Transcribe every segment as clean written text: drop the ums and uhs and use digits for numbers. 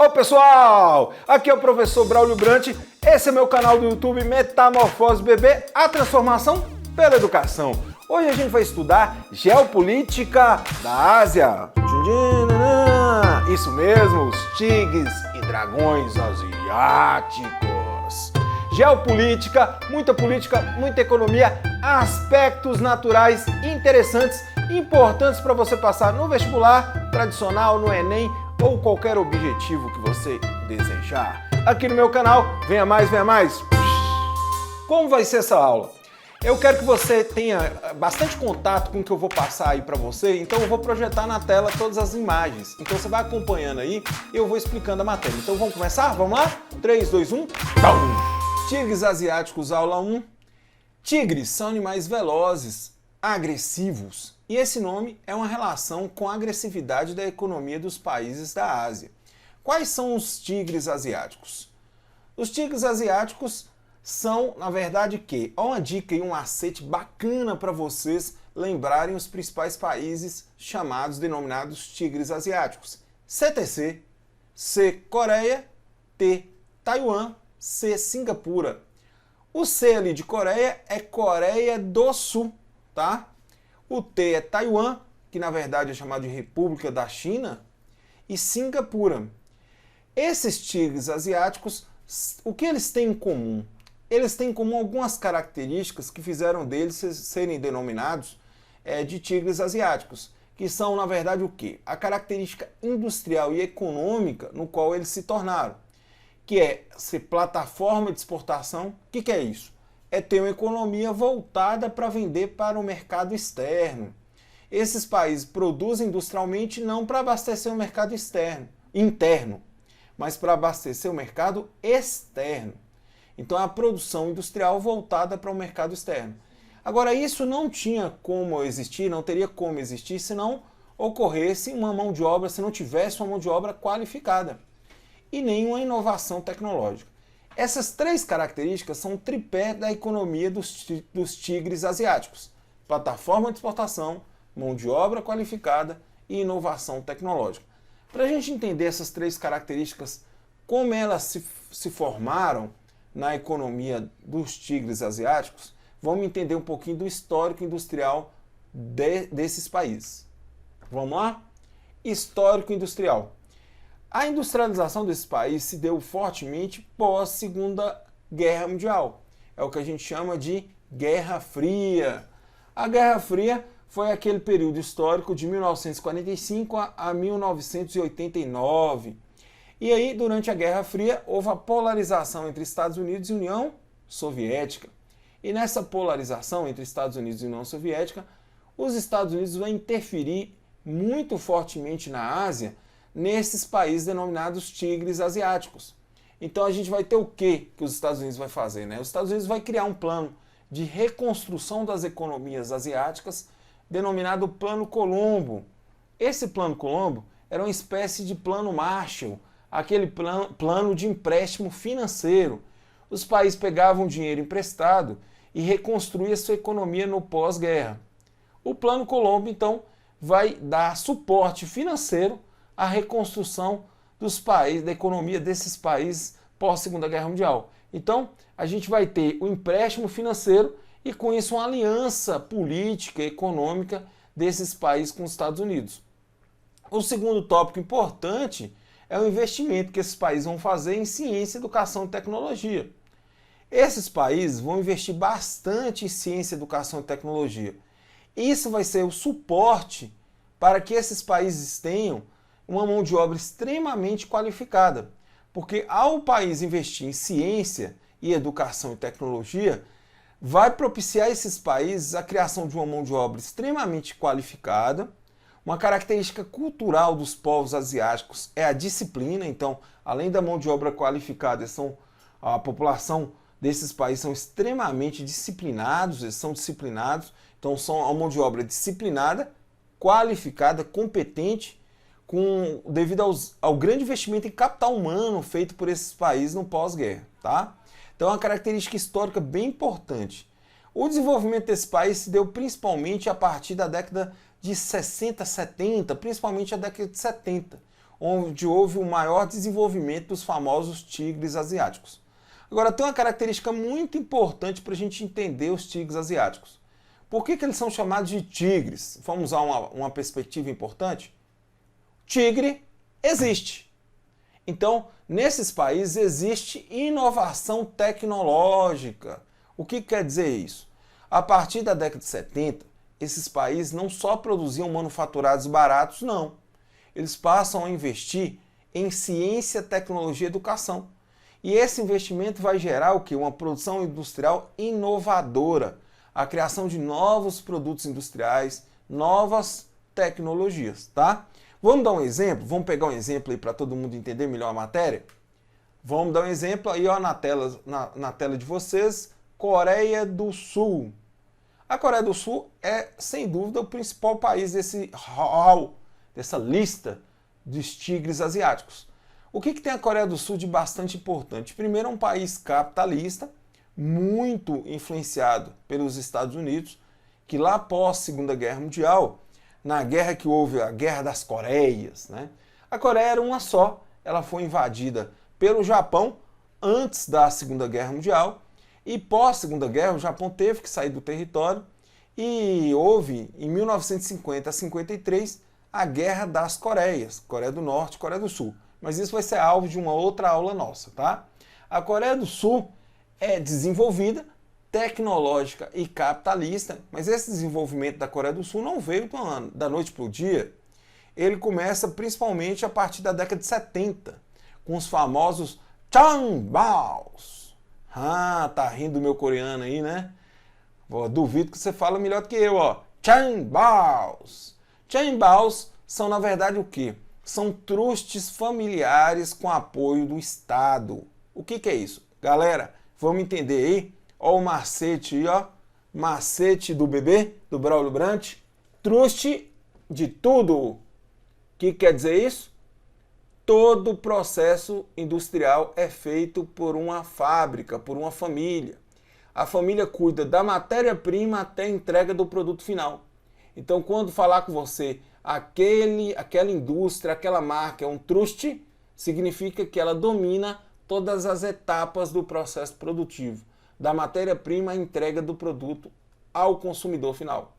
Ô pessoal, aqui é o professor Braulio Brant, esse é meu canal do YouTube Metamorfose Bebê, a transformação pela educação. Hoje a gente vai estudar geopolítica da Ásia. Isso mesmo, os tigres e dragões asiáticos. Geopolítica, muita economia, aspectos naturais interessantes, importantes para você passar no vestibular tradicional, no Enem, ou qualquer objetivo que você desejar. Aqui no meu canal, venha mais, venha mais! Como vai ser essa aula? Eu quero que você tenha bastante contato com o que eu vou passar aí para você, então eu vou projetar na tela todas as imagens. Então você vai acompanhando aí e eu vou explicando a matéria. Então vamos começar? Vamos lá? 3, 2, 1... Tigres asiáticos, aula 1. Tigres são animais velozes, agressivos. E esse nome é uma relação com a agressividade da economia dos países da Ásia. Quais são os tigres asiáticos? Os tigres asiáticos são, na verdade, que? Ó, uma dica e um macete bacana para vocês lembrarem os principais países denominados tigres asiáticos. CTC, C, Coreia, T, Taiwan, C, Singapura. O C ali de Coreia é Coreia do Sul, tá? O T é Taiwan, que na verdade é chamado de República da China, e Singapura. Esses tigres asiáticos, o que eles têm em comum? Eles têm em comum algumas características que fizeram deles serem denominados de tigres asiáticos, que são, na verdade, o quê? A característica industrial e econômica no qual eles se tornaram, que é ser plataforma de exportação. O que é isso? É ter uma economia voltada para vender para o mercado externo. Esses países produzem industrialmente não para abastecer o mercado interno, mas para abastecer o mercado externo. Então é a produção industrial voltada para o mercado externo. Agora isso não tinha como existir, não teria como existir se não ocorresse uma mão de obra, se não tivesse uma mão de obra qualificada e nenhuma inovação tecnológica. Essas três características são o tripé da economia dos tigres asiáticos: plataforma de exportação, mão de obra qualificada e inovação tecnológica. Para a gente entender essas três características, como elas se formaram na economia dos tigres asiáticos, vamos entender um pouquinho do histórico industrial desses países. Vamos lá? Histórico industrial. A industrialização desse país se deu fortemente pós Segunda Guerra Mundial. É o que a gente chama de Guerra Fria. A Guerra Fria foi aquele período histórico de 1945 a 1989. E aí, durante a Guerra Fria, houve a polarização entre Estados Unidos e União Soviética. E nessa polarização entre Estados Unidos e União Soviética, os Estados Unidos vão interferir muito fortemente na Ásia, nesses países denominados tigres asiáticos. Então a gente vai ter o que os Estados Unidos vai fazer, né? Os Estados Unidos vai criar um plano de reconstrução das economias asiáticas, denominado Plano Colombo. Esse Plano Colombo era uma espécie de Plano Marshall, aquele plano de empréstimo financeiro. Os países pegavam dinheiro emprestado e reconstruíam sua economia no pós-guerra. O Plano Colombo, então, vai dar suporte financeiro a reconstrução dos países, da economia desses países pós-Segunda Guerra Mundial. Então, a gente vai ter o empréstimo financeiro e, com isso, uma aliança política e econômica desses países com os Estados Unidos. O segundo tópico importante é o investimento que esses países vão fazer em ciência, educação e tecnologia. Esses países vão investir bastante em ciência, educação e tecnologia. Isso vai ser o suporte para que esses países tenham uma mão de obra extremamente qualificada, porque ao país investir em ciência e educação e tecnologia, vai propiciar a esses países a criação de uma mão de obra extremamente qualificada. Uma característica cultural dos povos asiáticos é a disciplina. Então, além da mão de obra qualificada, a população desses países são extremamente disciplinados, eles são disciplinados, então são uma mão de obra disciplinada, qualificada, competente, devido ao grande investimento em capital humano feito por esses países no pós-guerra, tá? Então é uma característica histórica bem importante. O desenvolvimento desse país se deu principalmente a partir da década de 60, 70, principalmente a década de 70, onde houve o maior desenvolvimento dos famosos tigres asiáticos. Agora, tem uma característica muito importante para a gente entender os tigres asiáticos. Por que eles são chamados de tigres? Vamos usar uma perspectiva importante? Tigre existe. Então, nesses países existe inovação tecnológica. O que quer dizer isso? A partir da década de 70, esses países não só produziam manufaturados baratos, não. Eles passam a investir em ciência, tecnologia e educação. E esse investimento vai gerar o quê? Uma produção industrial inovadora, a criação de novos produtos industriais, novas tecnologias, tá? Vamos dar um exemplo? Vamos pegar um exemplo aí para todo mundo entender melhor a matéria? Vamos dar um exemplo aí ó, na tela de vocês, Coreia do Sul. A Coreia do Sul é, sem dúvida, o principal país desse hall, dessa lista dos tigres asiáticos. O que tem a Coreia do Sul de bastante importante? Primeiro, é um país capitalista, muito influenciado pelos Estados Unidos, que lá após a Segunda Guerra Mundial, na guerra que houve, a Guerra das Coreias, né? A Coreia era uma só, ela foi invadida pelo Japão antes da Segunda Guerra Mundial, e pós Segunda Guerra o Japão teve que sair do território e houve, em 1950 a 53, a Guerra das Coreias, Coreia do Norte e Coreia do Sul. Mas isso vai ser alvo de uma outra aula nossa, tá? A Coreia do Sul é desenvolvida, tecnológica e capitalista, mas esse desenvolvimento da Coreia do Sul não veio da noite para o dia. Ele começa principalmente a partir da década de 70, com os famosos Changbals. Ah, tá rindo do meu coreano aí, né? Duvido que você fala melhor do que eu, ó. Changbals. Changbals são, na verdade, o quê? São trustes familiares com apoio do Estado. O que é isso? Galera, vamos entender aí? Ó o macete aí, ó. Macete do bebê, do Braulio Brant. Truste de tudo. O que quer dizer isso? Todo processo industrial é feito por uma fábrica, por uma família. A família cuida da matéria-prima até a entrega do produto final. Então, quando falar com você, aquela indústria, aquela marca é um truste, significa que ela domina todas as etapas do processo produtivo, da matéria-prima à entrega do produto ao consumidor final.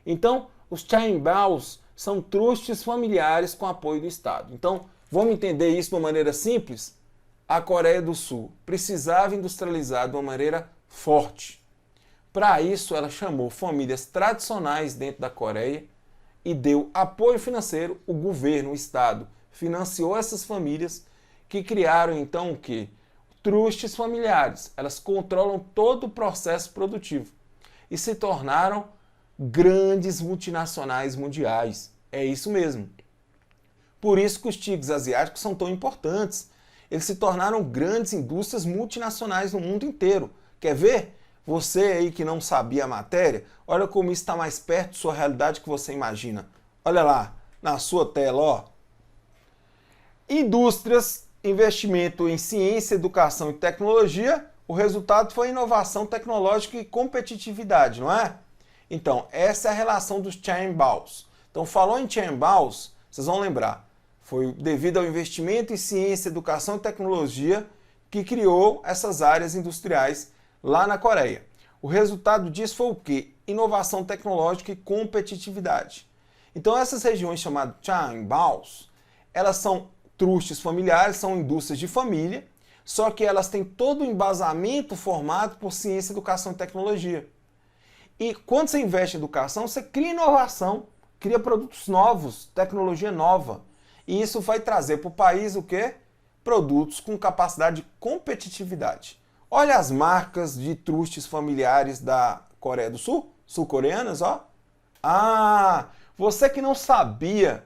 Então, os Changbals são trustes familiares com apoio do Estado. Então, vamos entender isso de uma maneira simples? A Coreia do Sul precisava industrializar de uma maneira forte. Para isso, ela chamou famílias tradicionais dentro da Coreia e deu apoio financeiro. O governo, o Estado, financiou essas famílias que criaram, então, o quê? Trustes familiares. Elas controlam todo o processo produtivo e se tornaram grandes multinacionais mundiais. É isso mesmo. Por isso que os tigres asiáticos são tão importantes. Eles se tornaram grandes indústrias multinacionais no mundo inteiro. Quer ver? Você aí que não sabia a matéria, olha como isso está mais perto de sua realidade que você imagina. Olha lá, na sua tela, ó. Indústrias, investimento em ciência, educação e tecnologia, o resultado foi inovação tecnológica e competitividade, não é? Então, essa é a relação dos Changbals. Então, falou em Changbals, vocês vão lembrar, foi devido ao investimento em ciência, educação e tecnologia que criou essas áreas industriais lá na Coreia. O resultado disso foi o quê? Inovação tecnológica e competitividade. Então essas regiões chamadas Changbals, elas são trustes familiares, são indústrias de família, só que elas têm todo o embasamento formado por ciência, educação e tecnologia. E quando você investe em educação, você cria inovação, cria produtos novos, tecnologia nova. E isso vai trazer para o país o quê? Produtos com capacidade de competitividade. Olha as marcas de trustes familiares da Coreia do Sul, sul-coreanas, ó. Ah, você que não sabia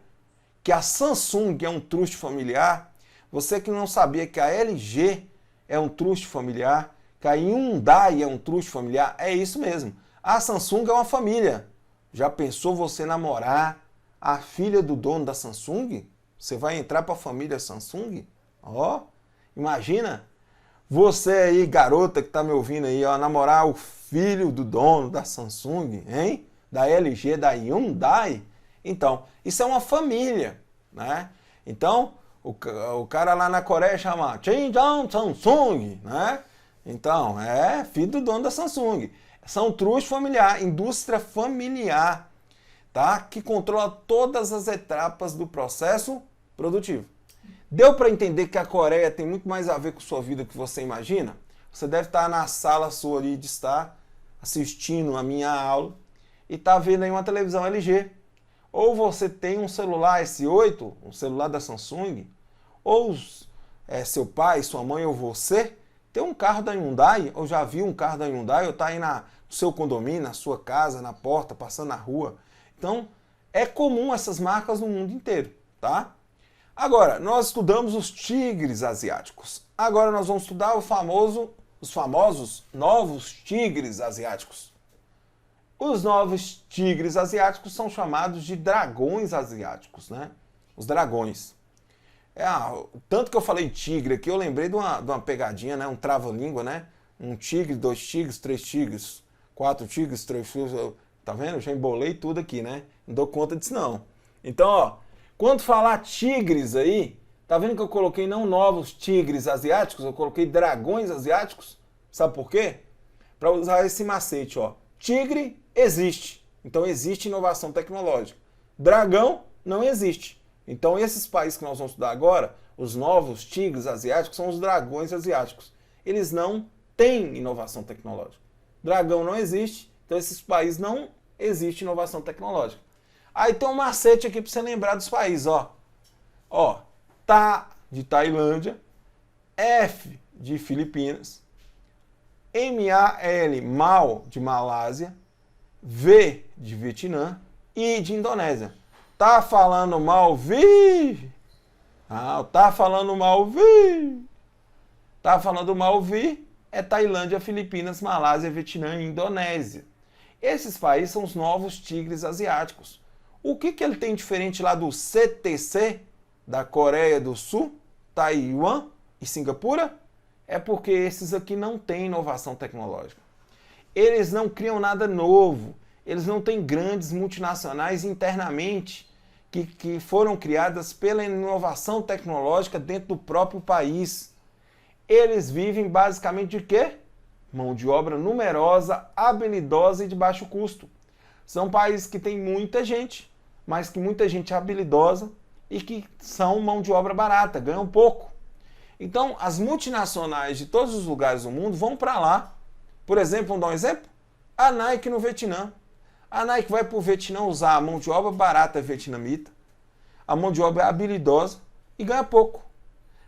que a Samsung é um truste familiar, você que não sabia que a LG é um truste familiar, que a Hyundai é um truste familiar, é isso mesmo. A Samsung é uma família. Já pensou você namorar a filha do dono da Samsung? Você vai entrar para a família Samsung? Ó, imagina. Você aí, garota que tá me ouvindo aí, ó, namorar o filho do dono da Samsung, hein? Da LG, da Hyundai. Então, isso é uma família, né? Então, o cara lá na Coreia chama Shinjong Samsung, né? Então, é filho do dono da Samsung. São truste familiar, indústria familiar, tá? Que controla todas as etapas do processo produtivo. Deu para entender que a Coreia tem muito mais a ver com sua vida do que você imagina? Você deve estar na sala sua ali de estar assistindo a minha aula e tá vendo aí uma televisão LG. Ou você tem um celular S8, um celular da Samsung, ou seu pai, sua mãe ou você tem um carro da Hyundai, ou já viu um carro da Hyundai, ou tá aí no seu condomínio, na sua casa, na porta, passando na rua. Então, é comum essas marcas no mundo inteiro, tá? Agora, nós estudamos os tigres asiáticos. Agora nós vamos estudar os famosos novos tigres asiáticos. Os novos tigres asiáticos são chamados de dragões asiáticos, né? Os dragões. Tanto que eu falei tigre aqui, eu lembrei de uma pegadinha, né? Um trava-língua, né? Um tigre, 2 tigres, 3 tigres, 4 tigres, 3 tigres. Tá vendo? Eu já embolei tudo aqui, né? Não dou conta disso, não. Então, ó, quando falar tigres aí, tá vendo que eu coloquei não novos tigres asiáticos, eu coloquei dragões asiáticos? Sabe por quê? Para usar esse macete, ó. Tigre existe, então existe inovação tecnológica. Dragão não existe. Então esses países que nós vamos estudar agora, os novos tigres asiáticos, são os dragões asiáticos. Eles não têm inovação tecnológica. Dragão não existe, então esses países não existe inovação tecnológica. Aí tem um macete aqui para você lembrar dos países, ó. Ó, Tá de Tailândia, F de Filipinas, Mal de Malásia, V de Vietnã e de Indonésia. Tá falando mal, vi? Tá falando mal, vi? Tá falando mal, vi? É Tailândia, Filipinas, Malásia, Vietnã e Indonésia. Esses países são os novos tigres asiáticos. O que ele tem diferente lá do CTC, da Coreia do Sul, Taiwan e Singapura? É porque esses aqui não têm inovação tecnológica. Eles não criam nada novo. Eles não têm grandes multinacionais internamente que foram criadas pela inovação tecnológica dentro do próprio país. Eles vivem basicamente de quê? Mão de obra numerosa, habilidosa e de baixo custo. São países que têm muita gente, mas que muita gente é habilidosa e que são mão de obra barata, ganham pouco. Então, as multinacionais de todos os lugares do mundo vão para lá. Por exemplo, vamos dar um exemplo? A Nike no Vietnã. A Nike vai para o Vietnã usar a mão de obra barata vietnamita, a mão de obra habilidosa e ganha pouco.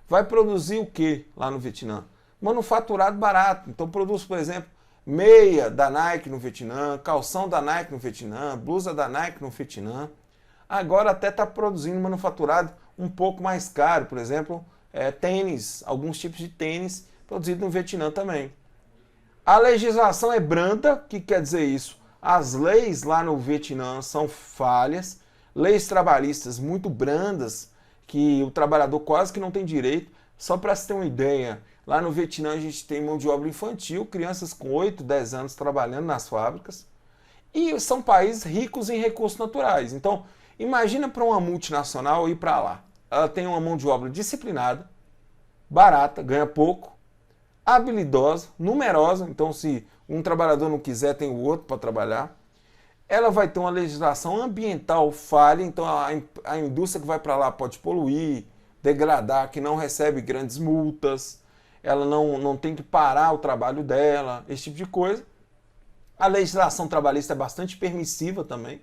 Vai produzir o que lá no Vietnã? Manufaturado barato. Então produz, por exemplo, meia da Nike no Vietnã, calção da Nike no Vietnã, blusa da Nike no Vietnã. Agora até está produzindo manufaturado um pouco mais caro, por exemplo, tênis, alguns tipos de tênis produzido no Vietnã também. A legislação é branda, o que quer dizer isso? As leis lá no Vietnã são falhas, leis trabalhistas muito brandas, que o trabalhador quase que não tem direito. Só para você ter uma ideia, lá no Vietnã a gente tem mão de obra infantil, crianças com 8, 10 anos trabalhando nas fábricas, e são países ricos em recursos naturais. Então, imagina para uma multinacional ir para lá. Ela tem uma mão de obra disciplinada, barata, ganha pouco, habilidosa, numerosa. Então, se um trabalhador não quiser, tem o outro para trabalhar. Ela vai ter uma legislação ambiental falha, então a indústria que vai para lá pode poluir, degradar, que não recebe grandes multas, ela não tem que parar o trabalho dela, esse tipo de coisa. A legislação trabalhista é bastante permissiva também.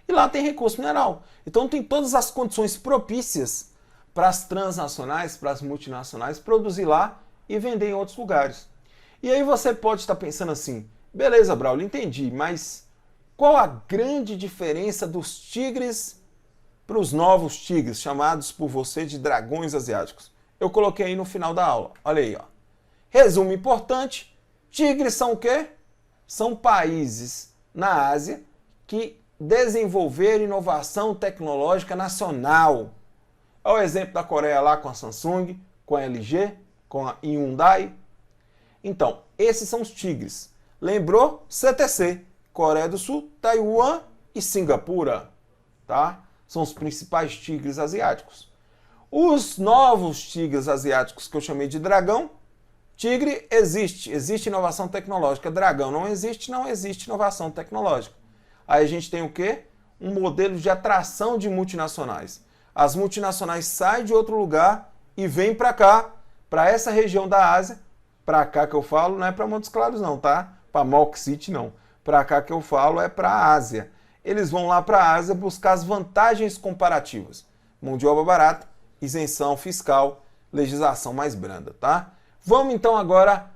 E lá tem recurso mineral. Então tem todas as condições propícias para as transnacionais, para as multinacionais produzir lá e vender em outros lugares. E aí você pode estar pensando assim, beleza, Braulio, entendi, mas qual a grande diferença dos tigres para os novos tigres, chamados por você de dragões asiáticos? Eu coloquei aí no final da aula. Olha aí, ó. Resumo importante, tigres são o quê? São países na Ásia que desenvolveram inovação tecnológica nacional. Olha o exemplo da Coreia lá com a Samsung, com a LG, com a Hyundai. Então, esses são os tigres. Lembrou? CTC, Coreia do Sul, Taiwan e Singapura, tá? São os principais tigres asiáticos. Os novos tigres asiáticos que eu chamei de dragão, tigre existe inovação tecnológica. Dragão não existe inovação tecnológica. Aí a gente tem o quê? Um modelo de atração de multinacionais. As multinacionais saem de outro lugar e vêm para cá, para essa região da Ásia. Para cá que eu falo não é para Montes Claros não, tá? Para Milk City não. Para cá que eu falo é para a Ásia. Eles vão lá para a Ásia buscar as vantagens comparativas. Mão de obra barata, isenção fiscal, legislação mais branda, tá? Vamos então agora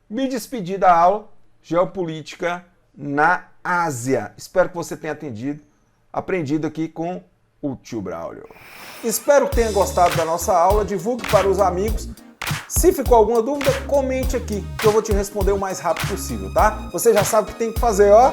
me despedir da aula Geopolítica na Ásia. Espero que você tenha aprendido aqui com o tio Braulio. Espero que tenha gostado da nossa aula, divulgue para os amigos. Se ficou alguma dúvida, comente aqui, que eu vou te responder o mais rápido possível, tá? Você já sabe o que tem que fazer, ó.